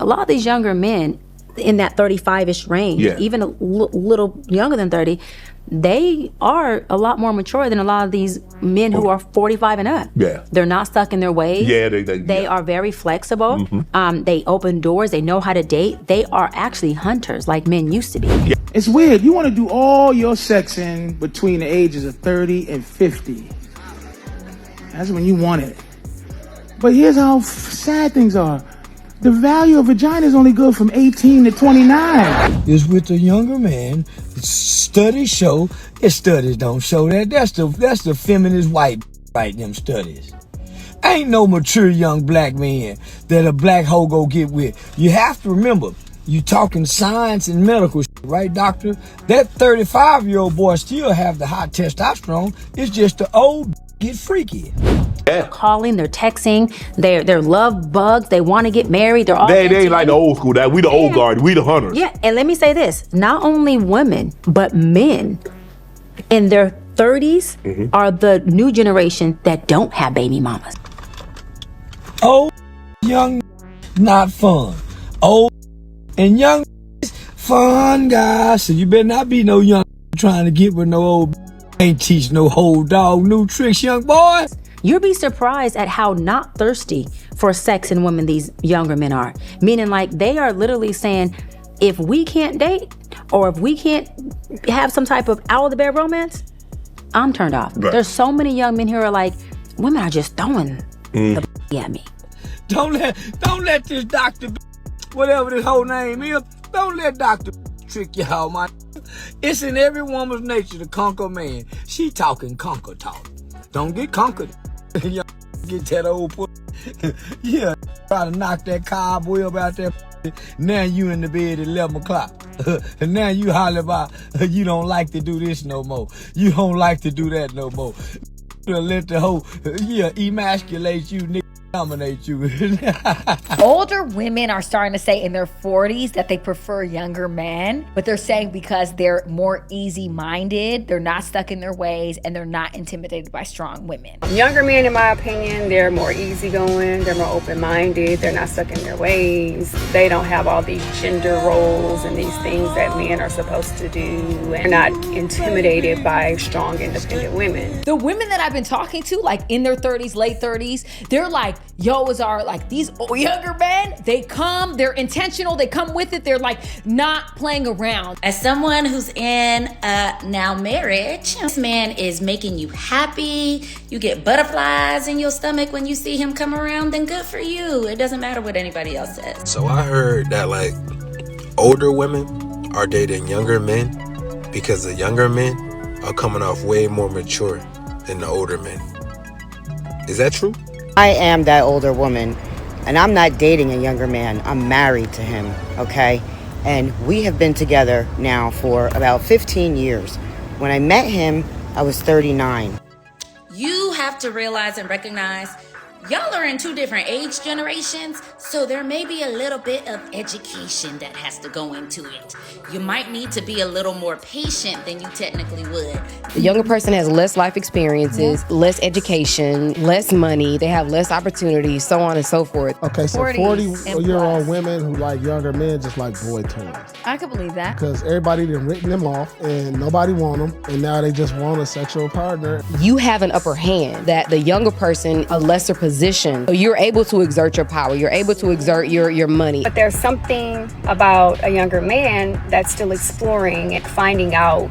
a lot of these younger men in that 35-ish range, even a little younger than 30, they are a lot more mature than a lot of these men who are 45 and up. They're not stuck in their ways. They are very flexible. They open doors. They know how to date. They are actually hunters like men used to be. It's weird. You want to do all your sexing between the ages of 30 and 50. That's when you want it. But here's how sad things are. The value of vagina is only good from 18 to 29. Is with the younger man. Studies show, studies don't show that. That's the feminist white right, them studies. Ain't no mature young black man that a black hoe go get with. You have to remember, you talking science and medical shit, right, doctor? That 35-year-old boy still have the high testosterone. It's just the old get freaky. They're calling, they're texting, they're love bugs, they want to get married, they're all they ain't like the old school, that we the old guard, we the hunters. Yeah, and let me say this, not only women, but men in their 30s are the new generation that don't have baby mamas. Old, young, not fun. Old and young, fun guys. So you better not be no young trying to get with no old, ain't teach no whole dog new tricks, young boy. You'll be surprised at how not thirsty for sex and women these younger men are. Meaning like they are literally saying, if we can't date or if we can't have some type of out of the bed romance, I'm turned off. Right. There's so many young men here who are like, women are just throwing the at me. Don't let this doctor, whatever this whole name is, don't let Dr. trick y'all, man. It's in every woman's nature to conquer man. She talking conquer talk. Don't get conquered. Y'all get that old pussy. Yeah, try to knock that cobweb out there. Now you in the bed at 11 o'clock. And now you holler about you don't like to do this no more. You don't like to do that no more. Let the whole, emasculate you, nigga. Dominate you. Older women are starting to say in their 40s that they prefer younger men, but they're saying because they're more easy-minded, they're not stuck in their ways, and they're not intimidated by strong women. Younger men, in my opinion, they're more easygoing, they're more open-minded, they're not stuck in their ways. They don't have all these gender roles and these things that men are supposed to do, and they're not intimidated by strong, independent women. The women that I've been talking to, like in their 30s, late 30s, they're like, these younger men, they come, they're intentional, they come with it, they're like not playing around. As someone who's in now marriage, this man is making you happy, you get butterflies in your stomach when you see him come around, then good for you. It doesn't matter what anybody else says. So I heard that like older women are dating younger men because the younger men are coming off way more mature than the older men. Is that true? I am that older woman, and I'm not dating a younger man. I'm married to him, okay? And we have been together now for about 15 years. When I met him, I was 39. You have to realize and recognize y'all are in two different age generations, so there may be a little bit of education that has to go into it. You might need to be a little more patient than you technically would. The younger person has less life experiences, less education, less money, they have less opportunities, so on and so forth. Okay, so 40-year-old women who like younger men just like boy toys. I can believe that. Because everybody done written them off and nobody want them, and now they just want a sexual partner. You have an upper hand that the younger person, a lesser position. So you're able to exert your power, you're able to exert your money. But there's something about a younger man that's still exploring and finding out,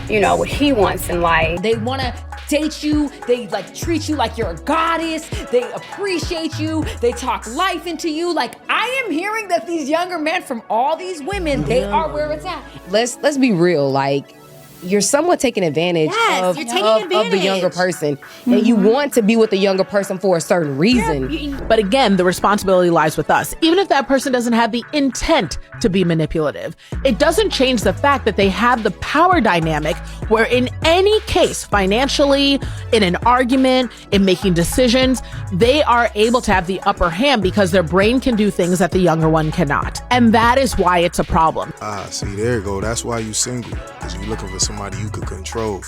what he wants in life. They want to date you, they like treat you like you're a goddess, they appreciate you, they talk life into you. Like, I am hearing that these younger men from all these women, they are where it's at. Let's be real, like, you're somewhat taking advantage of the younger person. And you want to be with the younger person for a certain reason. But again, the responsibility lies with us. Even if that person doesn't have the intent to be manipulative, it doesn't change the fact that they have the power dynamic where in any case, financially, in an argument, in making decisions, they are able to have the upper hand because their brain can do things that the younger one cannot. And that is why it's a problem. See, there you go. That's why you single, because you're looking for somebody you could control.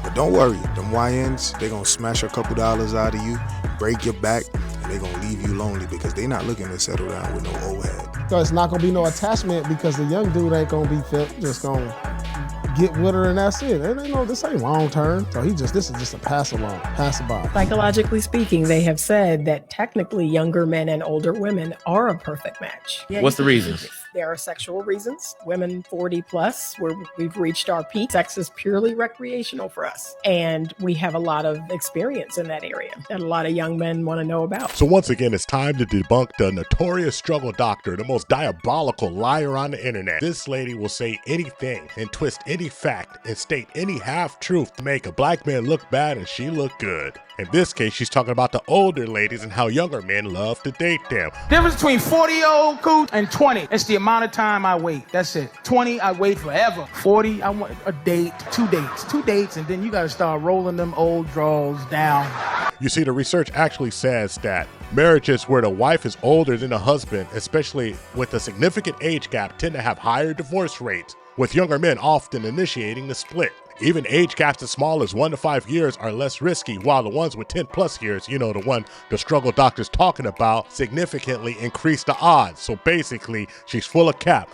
But don't worry, them YNs, they gonna smash a couple dollars out of you, break your back, and they're going to leave you lonely because they're not looking to settle down with no old head. So it's not going to be no attachment because the young dude ain't going to be just going to get with her and that's it. They know this ain't long term. So this is just a pass along, passerby. Psychologically speaking, they have said that technically younger men and older women are a perfect match. What's the reasons? There are sexual reasons. Women 40 plus, where we've reached our peak. Sex is purely recreational for us. And we have a lot of experience in that area that a lot of young men want to know about. So once again, it's time to debunk the notorious struggle doctor, the most diabolical liar on the internet. This lady will say anything and twist any fact and state any half-truth to make a black man look bad and she look good. In this case, she's talking about the older ladies and how younger men love to date them. Difference between 40-year-old coot and 20. It's the amount of time I wait. That's it. 20, I wait forever. 40, I want a date, 2 dates, and then you got to start rolling them old draws down. You see, the research actually says that marriages where the wife is older than the husband, especially with a significant age gap, tend to have higher divorce rates, with younger men often initiating the split. Even age gaps as small as 1 to 5 years are less risky, while the ones with 10 plus years, the one the struggle doctor's talking about, significantly increase the odds. So basically, she's full of cap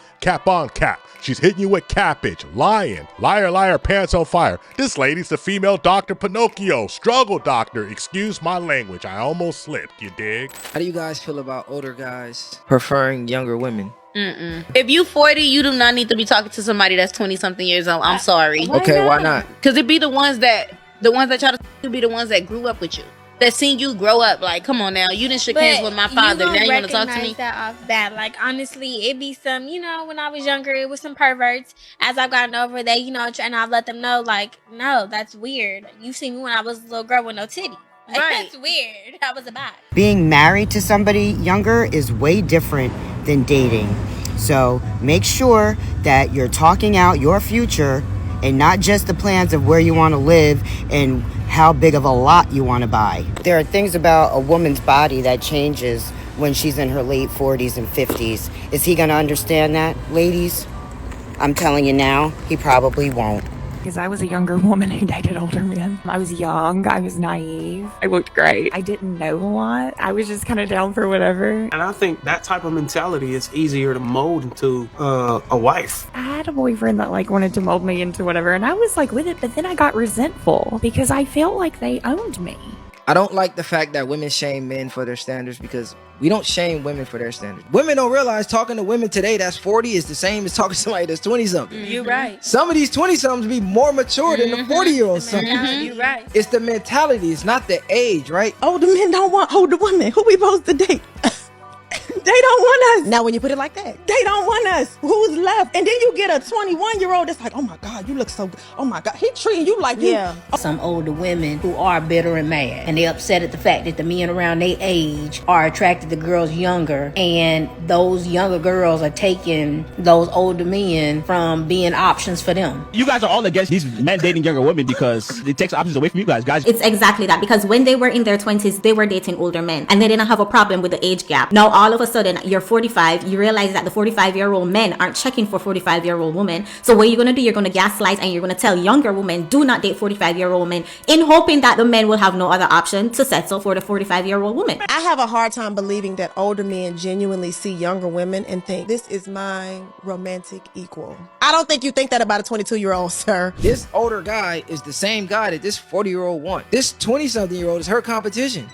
on cap. She's hitting you with cappage, lying, liar, pants on fire. This lady's the female Dr. Pinocchio, struggle doctor. Excuse my language, I almost slipped, you dig? How do you guys feel about older guys preferring younger women? If you 40, you do not need to be talking to somebody that's 20-something years old. I'm sorry. Okay, why not? Because it be the ones that try to be the ones that grew up with you, that seen you grow up. Like, come on now, you didn't shake hands with my father. Now you want to talk to me? That off bat. Like, honestly, it be some, when I was younger, it was some perverts. As I've gotten over, they, and I've let them know, like, no, that's weird. You see me when I was a little girl with no titty. Like, Right. That's weird. That was a bad. Being married to somebody younger is way different than dating. So make sure that you're talking out your future and not just the plans of where you want to live and how big of a lot you want to buy. There are things about a woman's body that changes when she's in her late 40s and 50s. Is he going to understand that, ladies? I'm telling you now, he probably won't. Because I was a younger woman who dated older men. I was young. I was naive. I looked great. I didn't know a lot. I was just kind of down for whatever. And I think that type of mentality is easier to mold into a wife. I had a boyfriend that wanted to mold me into whatever, and I was with it, but then I got resentful because I felt like they owned me. I don't like the fact that women shame men for their standards because we don't shame women for their standards. Women don't realize talking to women today that's 40 is the same as talking to somebody that's 20-something. You're right. Some of these 20-somethings be more mature than the 40-year-olds. You're right. It's the mentality. It's not the age, right? Older men don't want older women. Who we supposed to date? They don't want us. Now, when you put it like that, they don't want us. Who's left? And then you get a 21-year-old that's like, oh my God, you look so good. Oh my God, he treating you like you. Some older women who are bitter and mad, and they're upset at the fact that the men around their age are attracted to girls younger, and those younger girls are taking those older men from being options for them. You guys are all against these men dating younger women because it takes options away from you guys. It's exactly that, because when they were in their 20s, they were dating older men, and they didn't have a problem with the age gap. Now, all of a sudden, you're 45, you realize that the 45-year-old men aren't checking for 45-year-old women. So what you're going to do, you're going to gaslight and you're going to tell younger women, do not date 45-year-old men, in hoping that the men will have no other option to settle for the 45-year-old woman. I have a hard time believing that older men genuinely see younger women and think, this is my romantic equal. I don't think you think that about a 22-year-old, sir. This older guy is the same guy that this 40-year-old wants. This 20-something-year-old is her competition.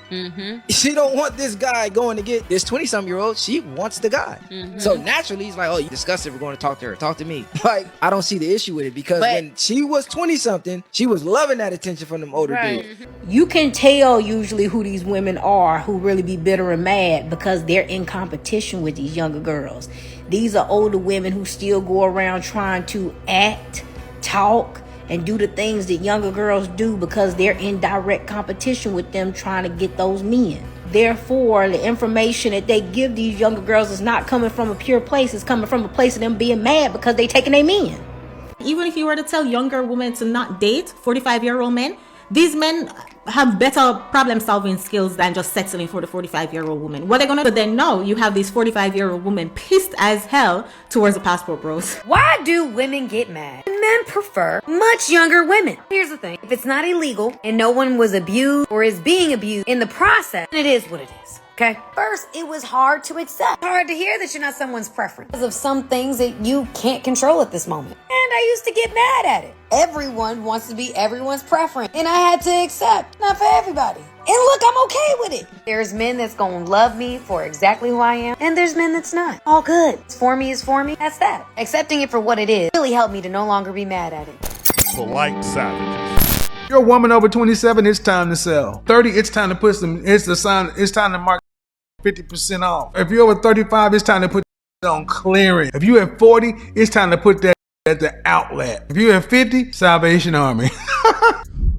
She don't want this guy going to get this 20-something-year-old. She wants the guy. So naturally, he's like, oh, you disgusted. We're going to talk to her. Talk to me. Like, I don't see the issue with it because when she was 20-something, she was loving that attention from them older dudes. You can tell usually who these women are who really be bitter and mad because they're in competition with these younger girls. These are older women who still go around trying to act, talk, and do the things that younger girls do because they're in direct competition with them trying to get those men. Therefore, the information that they give these younger girls is not coming from a pure place. It's coming from a place of them being mad because they taking their men. Even if you were to tell younger women to not date 45-year-old men, these men have better problem-solving skills than just settling for the 45-year-old woman. What they're going to do then? No, you have these 45-year-old women pissed as hell towards the passport bros. Why do women get mad? Men prefer much younger women. Here's the thing. If it's not illegal and no one was abused or is being abused in the process, it is what it is. Okay? First, it was hard to accept. Hard to hear that you're not someone's preference. Because of some things that you can't control at this moment. And I used to get mad at it. Everyone wants to be everyone's preference. And I had to accept. Not for everybody. And look, I'm okay with it. There's men that's gonna love me for exactly who I am. And there's men that's not. All good. It's for me is for me. That's that. Accepting it for what it is really helped me to no longer be mad at it. Polite savages. You're a woman over 27, it's time to sell. 30, it's time to put some, it's time to mark 50% off. If you're over 35, it's time to put on clearance. If you're at 40, it's time to put that at the outlet. If you're at 50, Salvation Army.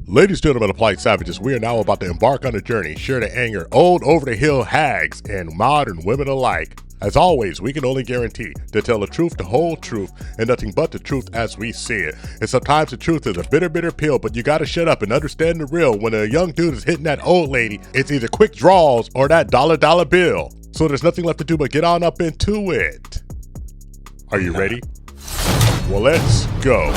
Ladies, gentlemen, and polite savages, we are now about to embark on a journey sure to anger old over-the-hill hags and modern women alike. As always, we can only guarantee to tell the truth, the whole truth, and nothing but the truth as we see it. And sometimes the truth is a bitter, bitter pill, but you gotta shut up and understand the real. When a young dude is hitting that old lady, it's either quick draws or that dollar bill. So there's nothing left to do but get on up into it. Are you ready? Well, let's go.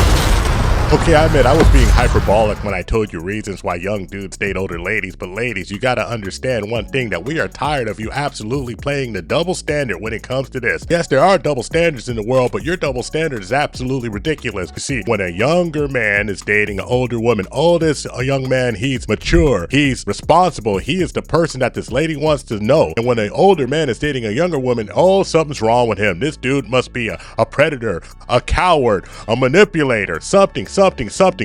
Okay, I admit I was being hyperbolic when I told you reasons why young dudes date older ladies, but ladies, you gotta understand one thing, that we are tired of you absolutely playing the double standard when it comes to this. Yes, there are double standards in the world, but your double standard is absolutely ridiculous. You see, when a younger man is dating an older woman, oldest a young man, he's mature, he's responsible, he is the person that this lady wants to know. And when an older man is dating a younger woman, oh, something's wrong with him. This dude must be a predator, a coward, a manipulator, something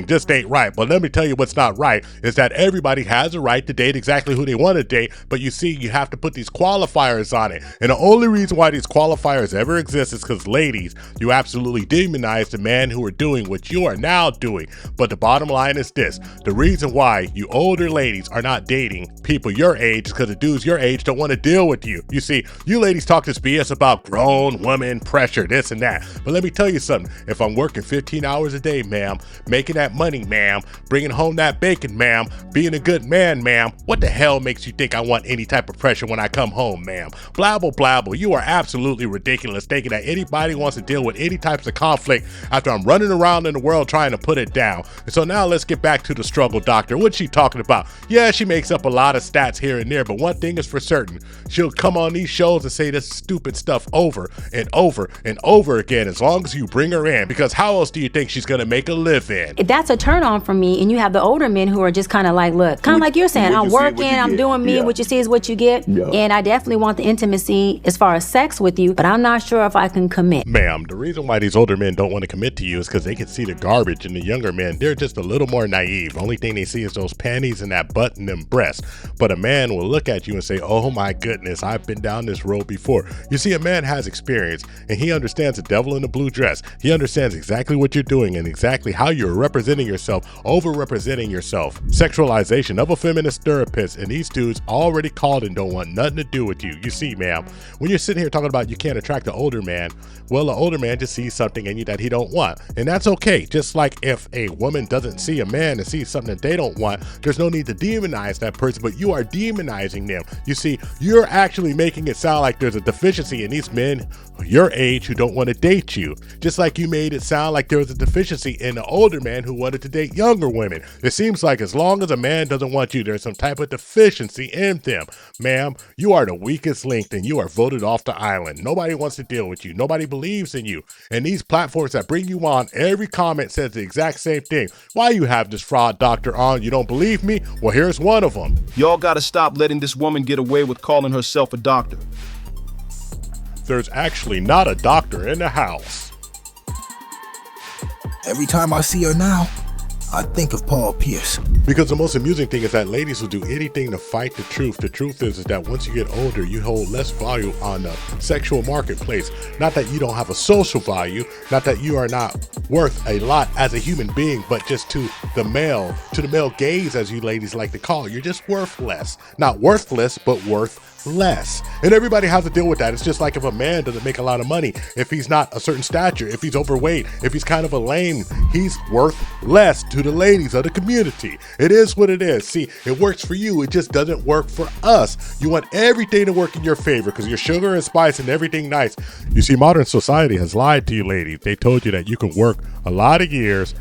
just ain't right. But let me tell you what's not right is that everybody has a right to date exactly who they want to date, but you see, you have to put these qualifiers on it. And the only reason why these qualifiers ever exist is because, ladies, you absolutely demonize the men who are doing what you are now doing. But the bottom line is this: the reason why you older ladies are not dating people your age is because the dudes your age don't want to deal with you. You see, you ladies talk this BS about grown woman pressure, this and that. But let me tell you something. If I'm working 15 hours a day, ma'am, making that money, ma'am, bringing home that bacon, ma'am, being a good man, ma'am, what the hell makes you think I want any type of pressure when I come home, ma'am? Blabble, blabble, you are absolutely ridiculous thinking that anybody wants to deal with any types of conflict after I'm running around in the world trying to put it down. And so now let's get back to the struggle doctor. What's she talking about? Yeah, she makes up a lot of stats here and there, but one thing is for certain. She'll come on these shows and say this stupid stuff over and over and over again as long as you bring her in, because how else do you think she's gonna make a living? That's a turn on for me. And you have the older men who are just kind of like, look, kind of like you're saying, I'm working, I'm doing me, what you see is what you get. Yeah. And I definitely want the intimacy as far as sex with you, but I'm not sure if I can commit. Ma'am, the reason why these older men don't want to commit to you is because they can see the garbage in the younger men. They're just a little more naive. The only thing they see is those panties and that butt and them breasts. But a man will look at you and say, oh my goodness, I've been down this road before. You see, a man has experience and he understands the devil in a blue dress. He understands exactly what you're doing and exactly how you're representing yourself, over-representing yourself. Sexualization of a feminist therapist, and these dudes already called and don't want nothing to do with you. You see, ma'am, when you're sitting here talking about you can't attract an older man, well, the older man just sees something in you that he don't want, and that's okay. Just like if a woman doesn't see a man and sees something that they don't want, there's no need to demonize that person, but you are demonizing them. You see, you're actually making it sound like there's a deficiency in these men your age who don't want to date you, just like you made it sound like there was a deficiency in the older man who wanted to date younger women. It seems like as long as a man doesn't want you, there's some type of deficiency in them. Ma'am, you are the weakest link and you are voted off the island. Nobody wants to deal with you. Nobody believes in you. And these platforms that bring you on, every comment says the exact same thing. Why you have this fraud doctor on? You don't believe me? Well, here's one of them. Y'all gotta stop letting this woman get away with calling herself a doctor. There's actually not a doctor in the house. Every time I see her now, I think of Paul Pierce. Because the most amusing thing is that ladies will do anything to fight the truth. The truth is that once you get older, you hold less value on the sexual marketplace. Not that you don't have a social value, not that you are not worth a lot as a human being, but just to the male gaze, as you ladies like to call it, you're just worth less. Not worthless, but worth less. And everybody has to deal with that. It's just like if a man doesn't make a lot of money, if he's not a certain stature, if he's overweight, if he's kind of a lame, he's worth less to the ladies of the community. It is what it is. See, it works for you, it just doesn't work for us. You want everything to work in your favor because you're sugar and spice and everything nice. You see, modern society has lied to you ladies. They told you that you can work a lot of years,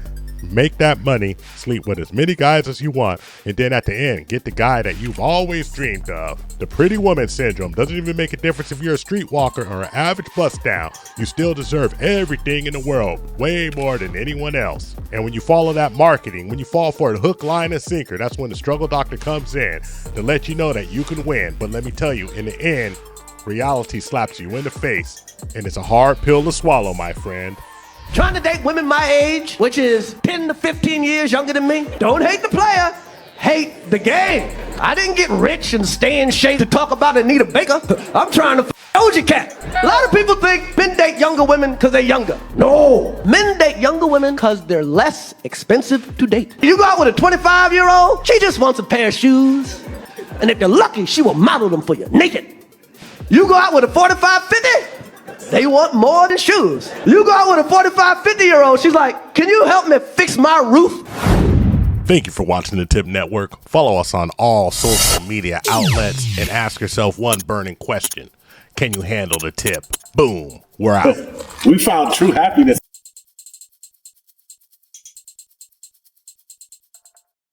make that money, sleep with as many guys as you want, and then at the end, get the guy that you've always dreamed of. The pretty woman syndrome doesn't even make a difference if you're a streetwalker or an average bust down. You still deserve everything in the world, way more than anyone else. And when you follow that marketing, when you fall for a hook, line, and sinker, that's when the struggle doctor comes in to let you know that you can win. But let me tell you, in the end, reality slaps you in the face, and it's a hard pill to swallow, my friend. Trying to date women my age, which is 10 to 15 years younger than me. Don't hate the player, hate the game. I didn't get rich and stay in shape to talk about Anita Baker. I'm trying to Doja Cat. A lot of people think men date younger women because they're younger. No, men date younger women because they're less expensive to date. You go out with a 25-year-old, she just wants a pair of shoes. And if you're lucky, she will model them for you, naked. You go out with a 45, 50, they want more than shoes. You go out with a 45, 50-year-old, she's like, can you help me fix my roof? Thank you for watching the TIP Network. Follow us on all social media outlets and ask yourself one burning question. Can you handle the tip? Boom. We're out. We found true happiness.